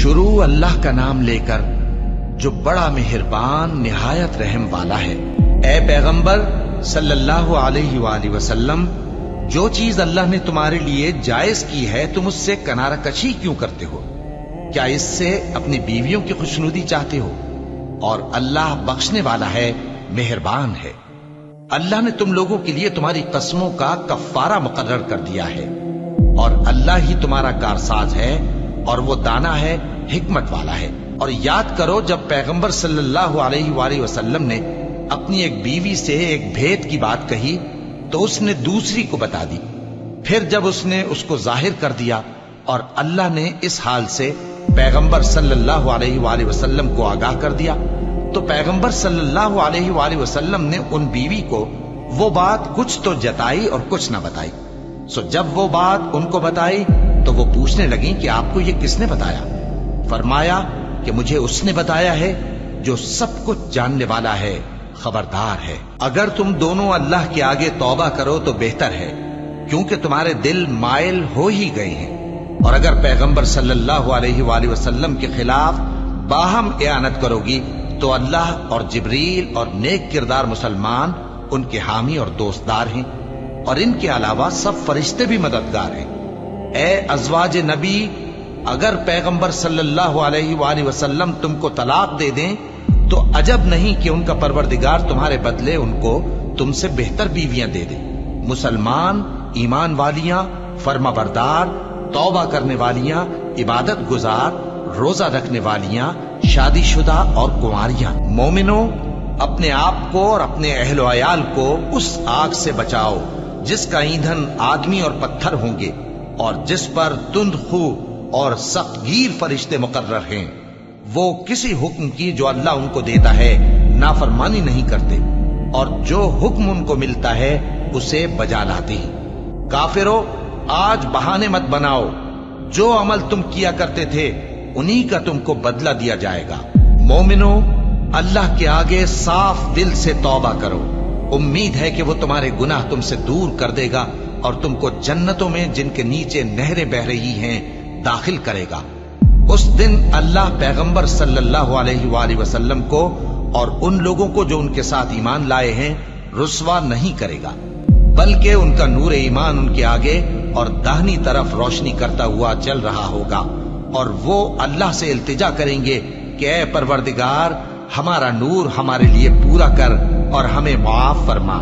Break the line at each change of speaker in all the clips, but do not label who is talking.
شروع اللہ کا نام لے کر جو بڑا مہربان نہایت رحم والا ہے۔ اے پیغمبر صلی اللہ علیہ وآلہ وسلم، جو چیز اللہ نے تمہارے لیے جائز کی ہے تم اس سے کنارہ کشی کیوں کرتے ہو؟ کیا اس سے اپنی بیویوں کی خوشنودی چاہتے ہو؟ اور اللہ بخشنے والا ہے، مہربان ہے۔ اللہ نے تم لوگوں کے لیے تمہاری قسموں کا کفارہ مقرر کر دیا ہے، اور اللہ ہی تمہارا کارساز ہے، اور وہ دانا ہے، حکمت والا ہے۔ اور یاد کرو جب پیغمبر صلی اللہ علیہ وآلہ وسلم نے اپنی ایک بیوی سے ایک بھید کی بات کہی تو اس نے دوسری کو بتا دی، پھر جب اس نے اس کو ظاہر کر دیا اور اللہ نے اس حال سے پیغمبر صلی اللہ علیہ وآلہ وسلم کو آگاہ کر دیا تو پیغمبر صلی اللہ علیہ وآلہ وسلم نے ان بیوی کو وہ بات کچھ تو جتائی اور کچھ نہ بتائی۔ سو جب وہ بات ان کو بتائی تو وہ پوچھنے لگیں کہ آپ کو یہ کس نے بتایا؟ فرمایا کہ مجھے اس نے بتایا ہے جو سب کچھ جاننے والا ہے، خبردار ہے۔ اگر تم دونوں اللہ کے آگے توبہ کرو تو بہتر ہے، کیونکہ تمہارے دل مائل ہو ہی گئے ہیں۔ اور اگر پیغمبر صلی اللہ علیہ وآلہ وسلم کے خلاف باہم اعانت کرو گی تو اللہ اور جبریل اور نیک کردار مسلمان ان کے حامی اور دوستدار ہیں، اور ان کے علاوہ سب فرشتے بھی مددگار ہیں۔ اے ازواج نبی، اگر پیغمبر صلی اللہ علیہ وآلہ وسلم تم کو طلاق دے دیں تو عجب نہیں کہ ان کا پروردگار تمہارے بدلے ان کو تم سے بہتر بیویاں دے دے، مسلمان، ایمان والیاں، فرما بردار، توبہ کرنے والیاں، عبادت گزار، روزہ رکھنے والیاں، شادی شدہ اور کنواریاں۔ مومنوں، اپنے آپ کو اور اپنے اہل و عیال کو اس آگ سے بچاؤ جس کا ایندھن آدمی اور پتھر ہوں گے، اور جس پر تند خو اور سخت گیر فرشتے مقرر ہیں۔ وہ کسی حکم کی جو اللہ ان کو دیتا ہے نافرمانی نہیں کرتے، اور جو حکم ان کو ملتا ہے اسے بجا لاتے ہیں۔ کافرو، آج بہانے مت بناؤ، جو عمل تم کیا کرتے تھے انہی کا تم کو بدلہ دیا جائے گا۔ مومنو، اللہ کے آگے صاف دل سے توبہ کرو، امید ہے کہ وہ تمہارے گناہ تم سے دور کر دے گا اور تم کو جنتوں میں جن کے نیچے نہریں بہ رہی ہیں داخل کرے گا۔ اس دن اللہ پیغمبر صلی اللہ علیہ وآلہ وسلم کو اور ان لوگوں کو جو ان کے ساتھ ایمان لائے ہیں رسوا نہیں کرے گا، بلکہ ان کا نور ایمان ان کے آگے اور داہنی طرف روشنی کرتا ہوا چل رہا ہوگا، اور وہ اللہ سے التجا کریں گے کہ اے پروردگار، ہمارا نور ہمارے لیے پورا کر اور ہمیں معاف فرما،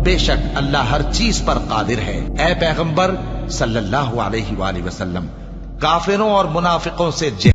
بے شک اللہ ہر چیز پر قادر ہے۔ اے پیغمبر صلی اللہ علیہ وآلہ وسلم، کافروں اور منافقوں سے